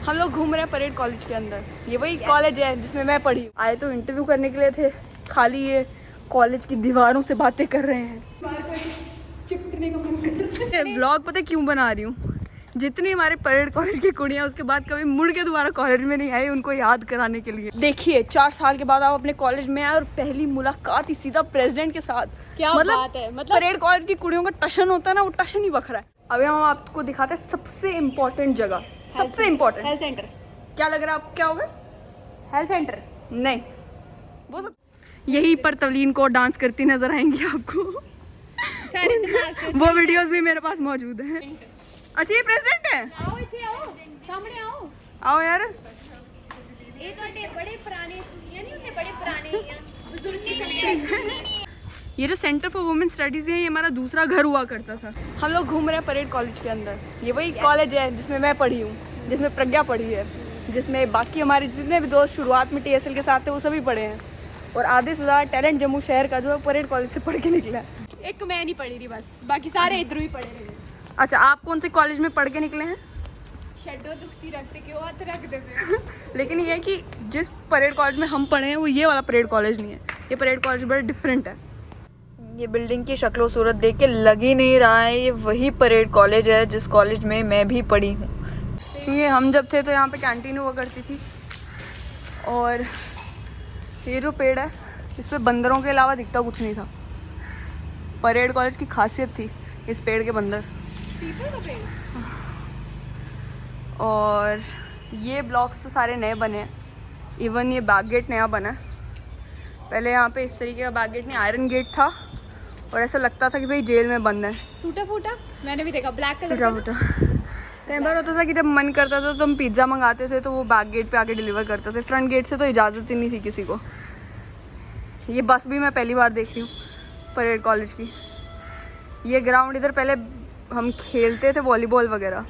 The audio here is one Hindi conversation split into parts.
हम लोग घूम रहे हैं परेड कॉलेज के अंदर। ये वही कॉलेज है जिसमें मैं पढ़ी हूँ। आए तो इंटरव्यू करने के लिए थे, खाली ये कॉलेज की दीवारों से बातें कर रहे हैं। व्लॉग पता क्यों बना रही हूँ? जितनी हमारे परेड कॉलेज की कुड़ियाँ उसके बाद कभी मुड़ के दोबारा कॉलेज में नहीं आई, उनको याद कराने के लिए। देखिए 4 साल के बाद आप अपने कॉलेज में आए और पहली मुलाकात ही सीधा प्रेसिडेंट के साथ। क्या बात है, मतलब परेड कॉलेज की कुड़ियों का टशन होता है ना, वो टशन ही बख रहा है। अभी हम आपको दिखाते हैं सबसे इम्पोर्टेंट जगह, सबसे इम्पोर्टेंट हेल्थ सेंटर। क्या लग रहा है आपको? क्या होगा? हेल्थ सेंटर नहीं, वो सब यहीं पर तवलीन को डांस करती नजर आएंगी आपको। वो वीडियोस भी मेरे पास मौजूद हैं। अच्छा ये प्रेसिडेंट है? आओ इथे आओ, सामने आओ। आओ यार। ये तो बड़े पुराने नहीं होते, बड़े पुराने बुजुर्ग के ये जो सेंटर फॉर वुमेन स्टडीज है, ये हमारा दूसरा घर हुआ करता था। हम लोग घूम रहे हैं परेड कॉलेज के अंदर। ये वही कॉलेज है जिसमें मैं पढ़ी हूँ, जिसमें प्रज्ञा पढ़ी है, जिसमें बाकी हमारे जितने भी दोस्त शुरुआत में TSL के साथ थे वो सभी पढ़े हैं। और आधे से ज़्यादा टैलेंट जम्मू शहर का जो है परेड कॉलेज से पढ़ के निकला है। एक मैं नहीं पढ़ी रही, बस बाकी सारे इधर ही पढ़े रहे। अच्छा, आप कौन से कॉलेज में पढ़ के निकले हैं? शड्डो दुखती रखते क्यों हाथ रख दे। लेकिन ये है कि जिस परेड कॉलेज में हम पढ़े हैं वो ये वाला परेड कॉलेज नहीं है। ये परेड कॉलेज बड़ा डिफरेंट है। ये बिल्डिंग की शक्ल सूरत देख के लग ही नहीं रहा है ये वही परेड कॉलेज है जिस कॉलेज में मैं भी पढ़ी हूँ। क्योंकि हम जब थे तो यहाँ पे कैंटीन हुआ करती थी। और ये जो पेड़ है इस पे बंदरों के अलावा दिखता कुछ नहीं था। परेड कॉलेज की खासियत थी इस पेड़ के बंदर। पीपल का पेड़। और ये ब्लॉक्स तो सारे नए बने हैं। इवन ये बैक गेट नया बना है। पहले यहाँ पे इस तरीके का बैक गेट नहीं, आयरन गेट था और ऐसा लगता था कि भाई जेल में बंद है। टूटा फूटा मैंने भी देखा, ब्लैक कलर टूटा फूटा। कई बार होता था कि जब मन करता था तो हम पिज़्ज़ा मंगाते थे तो वो बैक गेट पे आके डिलीवर करते थे। फ्रंट गेट से तो इजाज़त ही नहीं थी किसी को। ये बस भी मैं पहली बार देख रही हूँ परेड कॉलेज की। ये ग्राउंड इधर पहले हम खेलते थे वॉलीबॉल वगैरह,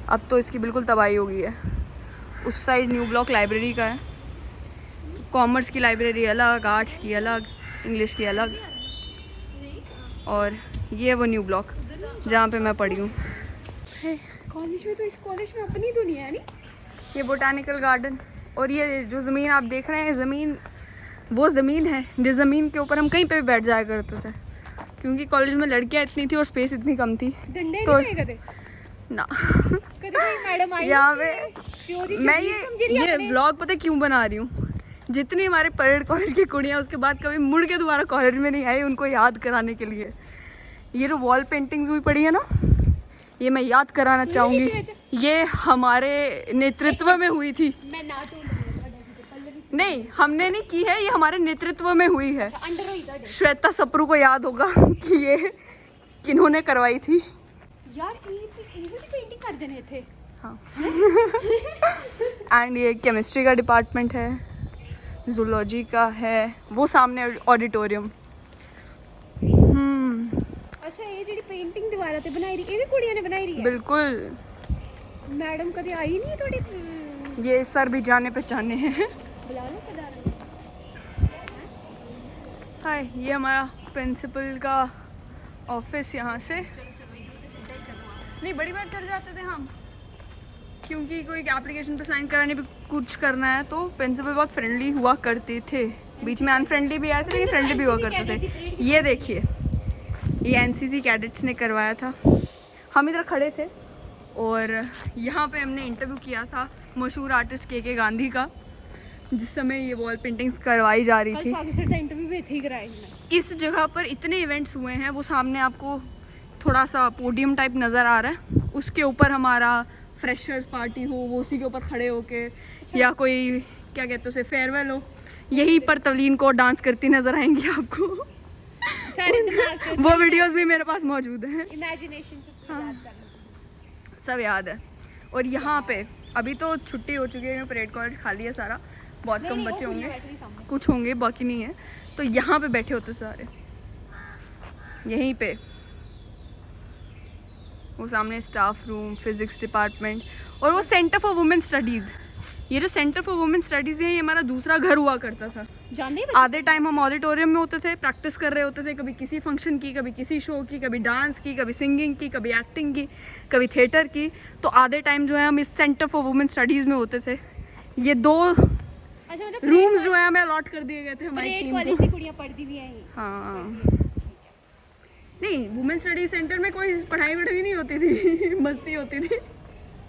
अब तो इसकी बिल्कुल तबाही हो गई है। उस साइड न्यू ब्लॉक लाइब्रेरी का है। कॉमर्स की लाइब्रेरी अलग, आर्ट्स की अलग, इंग्लिश की अलग। और ये वो न्यू ब्लॉक जहाँ पे मैं पढ़ी हूँ। कॉलेज में तो इस कॉलेज में अपनी दुनिया है नहीं। ये बोटानिकल गार्डन। और ये जो ज़मीन आप देख रहे हैं, ज़मीन वो ज़मीन है जिस ज़मीन के ऊपर हम कहीं पे भी बैठ जाया करते थे। क्योंकि कॉलेज में लड़कियाँ इतनी थी और स्पेस इतनी कम थी तो ना मैडम आई यहाँ पे मैं ये व्लॉग पता क्यों बना रही हूँ? जितनी हमारे परेड कॉलेज की कुड़ियाँ उसके बाद कभी मुड़ के दोबारा कॉलेज में नहीं आई, उनको याद कराने के लिए। ये जो वॉल पेंटिंग्स हुई पड़ी है ना, ये मैं याद कराना चाहूँगी। ये हमारे नेतृत्व में हुई थी। नहीं, हमने नहीं की है, ये हमारे नेतृत्व में हुई है। श्वेता सप्रू को याद होगा कि ये किन्होंने करवाई थी। यार ये पेंटिंग कर देने थे। हाँ। एंड ये केमिस्ट्री का डिपार्टमेंट है, जूलॉजी का है, वो सामने ऑडिटोरियम। अच्छा, ये जी पेंटिंग दीवार ते बनाई रही, ये भी कुड़ियां ने बनाई रही है? बिल्कुल। मैडम कभी आई नहीं थोड़ी? ये सर भी जाने पहचाने हैं। बुला लो सदार। हाय, ये हमारा प्रिंसिपल का ऑफिस। यहाँ से नहीं, बड़ी बार चल जाते थे हम, क्योंकि कोई एप्लीकेशन पे साइन कराने भी कुछ करना है तो प्रिंसिपल बहुत फ्रेंडली हुआ करते थे। बीच में अनफ्रेंडली भी आए थे लेकिन फ्रेंडली भी हुआ करते थे। ये देखिए, ये NCC कैडेट्स ने करवाया था। हम इधर खड़े थे और यहाँ पे हमने इंटरव्यू किया था मशहूर आर्टिस्ट के गांधी का, जिस समय ये वॉल पेंटिंग्स करवाई जा रही थी। इंटरव्यू भी थे कराए। इस जगह पर इतने इवेंट्स हुए हैं, वो सामने आपको थोड़ा सा पोडियम टाइप नज़र आ रहा है। उसके ऊपर हमारा फ्रेशर्स पार्टी हो, वो उसी के ऊपर खड़े होके, या कोई क्या कहते हैं उसे, फेयरवेल हो, यहीं पर तवलीन को डांस करती नज़र आएंगी आपको। वो वीडियोस भी मेरे पास मौजूद हैं। इमेजिनेशन सब याद है। और यहाँ पे अभी तो छुट्टी हो चुकी है, परेड कॉलेज खाली है सारा, बहुत कम बच्चे होंगे, कुछ होंगे बाकी नहीं है। तो यहाँ पे बैठे होते सारे, यहीं पे वो सामने स्टाफ रूम, फिजिक्स डिपार्टमेंट और वो सेंटर फॉर वुमेन स्टडीज़। ये जो सेंटर फॉर वुमेन स्टडीज़ है ये हमारा दूसरा घर हुआ करता था। जानते हैं आधे टाइम हम ऑडिटोरियम में होते थे, प्रैक्टिस कर रहे होते थे, कभी किसी फंक्शन की, कभी किसी शो की, कभी डांस की, कभी सिंगिंग की, कभी एक्टिंग की, कभी थिएटर की। तो आधे टाइम जो है हम इस सेंटर फॉर वुमेन स्टडीज़ में होते थे। ये 2 अच्छा मतलब रूम्स जो है हमें अलॉट कर दिए गए थे हमारी परेड टीम कॉलेज को। की कुड़ियां पढ़ती भी हैं। हाँ नहीं, वुमेन स्टडी सेंटर में कोई पढ़ाई वढ़ाई नहीं होती थी, मस्ती होती थी।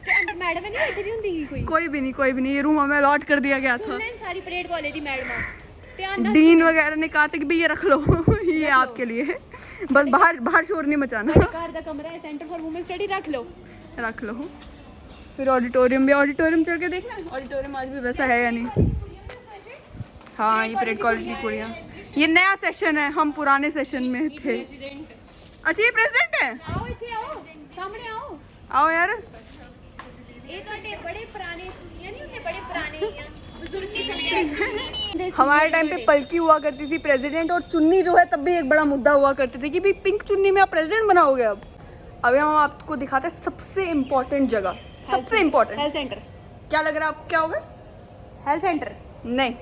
क्या अंदर मैडम नहीं बैठी थी होंगी कोई? कोई भी नहीं, ये रूम हमें अलॉट कर दिया गया था। सुन लें सारी परेड कॉलेज की मैडम ध्यान ना डीन वगैरह ने कहा था कि भाई ये रख लो, ये आपके लिए है, बस बाहर शोर नहीं मचाना। घर का कमरा है सेंटर फॉर वुमेन स्टडी रख लो। फिर ऑडिटोरियम चल के देखना ऑडिटोरियम आज भी वैसा है या नहीं। हाँ ये परेड कॉलेज की कुड़ियाँ, ये नया सेशन है, हम पुराने सेशन में थे। अच्छा ये प्रेसिडेंट है, आओ इथे आओ सामने आओ यार। ये ਤੁਹਾਡੇ बड़े पुराने नहीं होते बड़े पुराने बुजुर्ग की संख्या। हमारे टाइम पे पलकी हुआ करती थी प्रेसिडेंट, और चुन्नी जो है तब भी एक बड़ा मुद्दा हुआ करती थी कि भाई पिंक चुन्नी में आप प्रेसिडेंट बनाओगे। अब अभी हम आपको दिखाते हैं सबसे इम्पोर्टेंट जगह, सबसे इम्पोर्टेंट। Health centre. क्या लग रहा है आपको क्या होगा? हेल्थ सेंटर नहीं,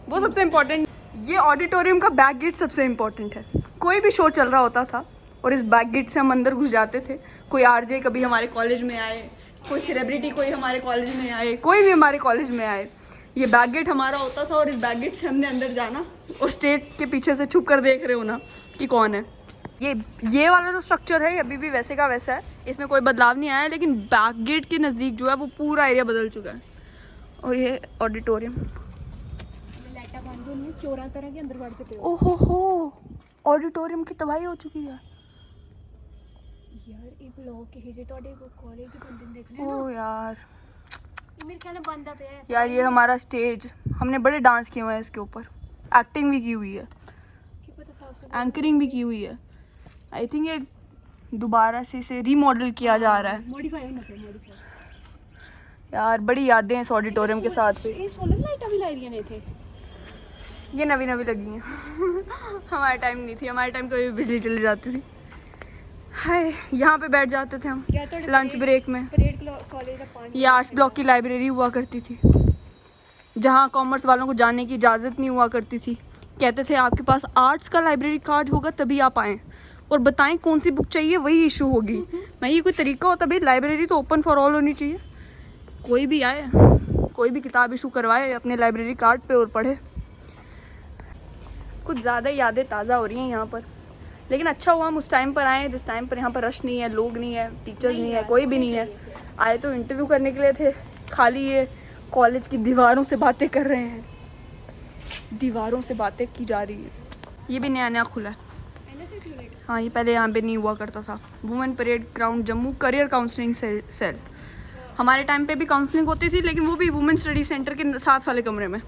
वो सबसे इम्पोर्टेंट। ये ऑडिटोरियम का बैक गेट सबसे इम्पोर्टेंट है। कोई भी शो चल रहा होता था और इस बैक गेट से हम अंदर घुस जाते थे। कोई आरजे कभी हमारे कॉलेज में आए, कोई सेलिब्रिटी कोई हमारे कॉलेज में आए, कोई भी हमारे कॉलेज में आए, ये बैक गेट हमारा होता था और इस बैक गेट से हमने अंदर जाना और स्टेज के पीछे से छुप कर देख रहे हो ना कि कौन है। ये वाला जो स्ट्रक्चर है अभी भी वैसे का वैसा है, इसमें कोई बदलाव नहीं आया है, लेकिन बैक गेट के नज़दीक जो है वो पूरा एरिया बदल चुका है। और ये ऑडिटोरियम, लाइटा बंद होनी चोरा तरह के अंदर बढ़ते पे। ओहो हो, ऑडिटोरियम की तबाही हो चुकी है यार ये ब्लॉक है जे ਤੁਹਾਡੇ कॉलेज के बंदे देख ले ओ यार। ये मेरे ख्याल में बंदा पे है यार ये हमारा स्टेज, हमने बड़े डांस किए हुए हैं इसके ऊपर, एक्टिंग भी की हुई है, कि पता साफ से एंकरिंग भी की हुई है। आई थिंक ये दोबारा से इसे रीमॉडल किया जा रहा है। मॉडिफाई होना चाहिए मॉडिफाई। यार बड़ी यादें हैं इस ऑडिटोरियम के साथ पे। ये सोलर लाइट भी लाई रही है थे। ये नवी लगी हैं हमारे टाइम नहीं थी, हमारे टाइम कभी बिजली चली जाती थी। हाय यहाँ पे बैठ जाते थे हम लंच ब्रेक में। परेड कॉलेज का पानी ये आर्ट्स ब्लॉक की लाइब्रेरी हुआ करती थी, जहाँ कॉमर्स वालों को जाने की इजाज़त नहीं हुआ करती थी। कहते थे आपके पास आर्ट्स का लाइब्रेरी कार्ड होगा तभी आप आएँ और बताएं कौन सी बुक चाहिए, वही इशू होगी। मैं ये कोई तरीका होता भाई, लाइब्रेरी तो ओपन फॉर ऑल होनी चाहिए, कोई भी आए कोई भी किताब इशू करवाए अपने लाइब्रेरी कार्ड पे और पढ़े। कुछ ज़्यादा यादें ताज़ा हो रही हैं यहाँ पर, लेकिन अच्छा हुआ हम उस टाइम पर आए जिस टाइम पर यहाँ पर रश नहीं है, लोग नहीं है, टीचर्स नहीं है, कोई भी नहीं है। आए तो इंटरव्यू करने के लिए थे, खाली ये कॉलेज की दीवारों से बातें कर रहे हैं, दीवारों से बातें की जा रही है। ये भी नया खुला है। हाँ ये पहले यहाँ पे नहीं हुआ करता था। Women parade ground Jammu career counselling cell. हमारे टाइम पे भी काउंसलिंग होती थी, लेकिन वो भी वुमेन स्टडी सेंटर के साथ वाले कमरे में।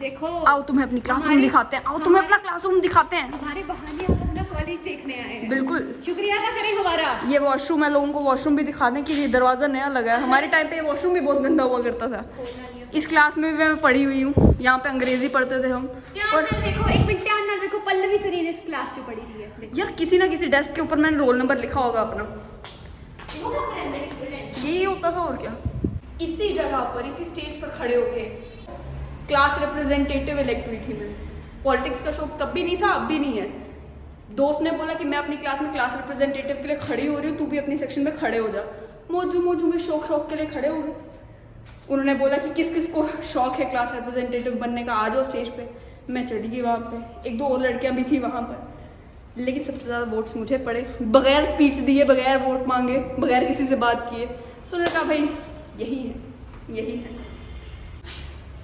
देखो आओ तुम्हें अपनी क्लासरूम दिखाते हैं, आओ तुम्हें अपना क्लासरूम दिखाते हैं। हमारे बहाने आप अपना कॉलेज देखने आए हैं। बिल्कुल, शुक्रिया अदा करें हमारा। ये वॉशरूम है, लोगों को वॉशरूम भी दिखा दें कि ये दरवाज़ा नया लगा है। हमारे टाइम पे ये वॉशरूम भी बहुत गंदा हुआ करता था। इस क्लास में भी मैं पढ़ी हुई हूँ, यहाँ पे अंग्रेजी पढ़ते थे हम। और देखो एक मिनट ध्यान ना, देखो पल्लवी सरी ने इस क्लास जो पढ़ी हुई है। यार किसी ना किसी डेस्क के ऊपर मैंने रोल नंबर लिखा होगा अपना, यही होता था और क्या। इसी जगह पर इसी स्टेज पर खड़े होके क्लास रिप्रेजेंटेटिव इलेक्ट हुई थी मैं। पॉलिटिक्स का शौक तब भी नहीं था, अब भी नहीं है। दोस्त ने बोला कि मैं अपनी क्लास में क्लास रिप्रेजेंटेटिव के लिए खड़ी हो रही हूँ, तू भी अपनी सेक्शन में खड़े हो जा। मौजू में शौक के लिए खड़े हो गए। उन्होंने बोला कि किस किस को शौक है क्लास रिप्रेजेंटेटिव बनने का, आ जाओ स्टेज पे। मैं चढ़ गई वहाँ पे, 1-2 और लड़कियाँ भी थी वहाँ पर, लेकिन सबसे ज़्यादा वोट्स मुझे पड़े, बगैर स्पीच दिए, बगैर वोट मांगे, बगैर किसी से बात किए। तो उन्होंने कहा भाई यही है।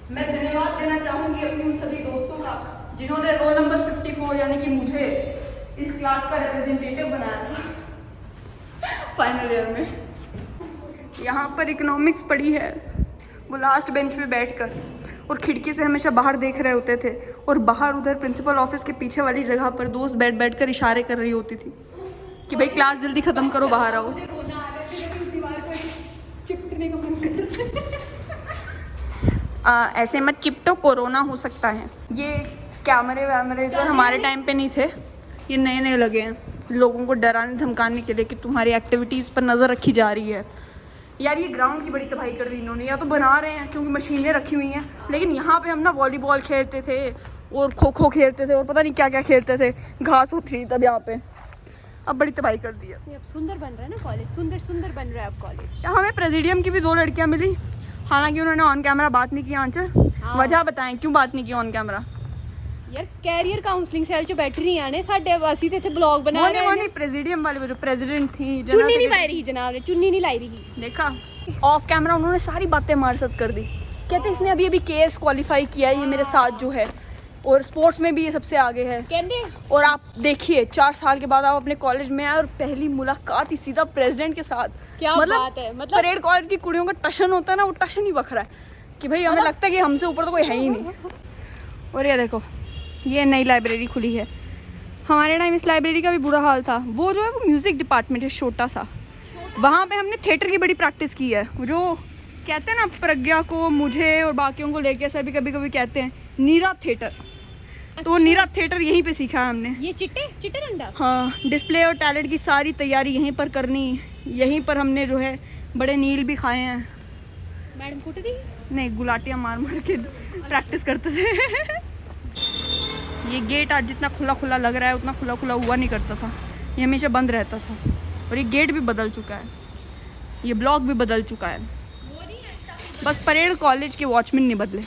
मैं धन्यवाद देना चाहूँगी अपनी उन सभी दोस्तों का जिन्होंने रोल नंबर 54 यानी कि मुझे इस क्लास का रिप्रेजेंटेटिव बनाया था फाइनल ईयर में। यहाँ पर इकोनॉमिक्स पढ़ी है, वो लास्ट बेंच पे बैठकर, और खिड़की से हमेशा बाहर देख रहे होते थे, और बाहर उधर प्रिंसिपल ऑफिस के पीछे वाली जगह पर दोस्त बैठ कर इशारे कर रही होती थी कि भाई क्लास जल्दी ख़त्म करो, बाहर आओ। ऐसे मत चिपटो, कोरोना हो सकता है। ये कैमरे जो हमारे टाइम पे नहीं थे, ये नए लगे हैं लोगों को डराने धमकाने के लिए कि तुम्हारी एक्टिविटीज़ पर नज़र रखी जा रही है। यार ये ग्राउंड की बड़ी तबाही कर दी इन्होंने, या तो बना रहे हैं क्योंकि मशीनें रखी हुई हैं, लेकिन यहाँ पे हम ना वॉलीबॉल खेलते थे और खो खो खेलते थे और पता नहीं क्या क्या खेलते थे, घास होती थी तब यहाँ पे। अब बड़ी तबाही कर दी है। अब सुंदर बन रहा है ना कॉलेज, सुंदर सुंदर बन रहा है अब कॉलेज। हमें प्रेसिडियम की भी 2 लड़कियाँ मिली, हालांकि उन्होंने ऑन कैमरा बात नहीं की। आंचल वजह बताएं क्यों बात नहीं की ऑन कैमरा? यार कैरियर काउंसलिंग सेल च बैठ रही आने साडे ਅਸੀਂ ਤੇ ਇੱਥੇ ब्लॉग बना वो रहे नहीं, वो हैं। नहीं, प्रेसिडियम वाली वो जो प्रेसिडेंट थी चुन्नी नहीं पाई रही जनाब ने, चुन्नी नहीं लाई रही। देखा ऑफ कैमरा उन्होंने सारी बातें हमारे साथ कर दी। कहते इसने अभी अभी केस क्वालिफाई किया है, ये मेरे साथ जो है, और स्पोर्ट्स में भी ये सबसे आगे है। कहंदे और आप देखिए 4 साल के बाद आप अपने कॉलेज में आए और पहली मुलाकात ही सीधा प्रेसिडेंट के साथ। क्या बात है, मतलब परेड कॉलेज की कुड़ियों का टशन होता है ना, वो टशन ही बख रहा है कि भाई हमें लगता है कि हमसे ऊपर तो कोई है ही नहीं। और ये देखो ये नई लाइब्रेरी खुली है। हमारे टाइम इस लाइब्रेरी का भी बुरा हाल था। वो जो है वो म्यूज़िक डिपार्टमेंट है छोटा सा, वहाँ पे हमने थिएटर की बड़ी प्रैक्टिस की है। वो जो कहते हैं ना प्रज्ञा को, मुझे और बाकियों को लेके सर भी कभी कभी कहते हैं नीरा थिएटर, तो वो नीरा थिएटर यहीं पे सीखा है हमने। ये चिट्टे चिट्टे रंडा। हाँ, डिस्प्ले और टैलेंट की सारी तैयारी यहीं पर करनी, यहीं पर हमने जो है बड़े नील भी खाए हैं। मैडम कुट दी नहीं, गुलाटियाँ मार मार के प्रैक्टिस करते थे। ये गेट आज जितना खुला खुला लग रहा है उतना खुला खुला हुआ नहीं करता था, ये हमेशा बंद रहता था। और ये गेट भी बदल चुका है, ये ब्लॉक भी बदल चुका है, बस परेड कॉलेज के वॉचमैन नहीं बदले।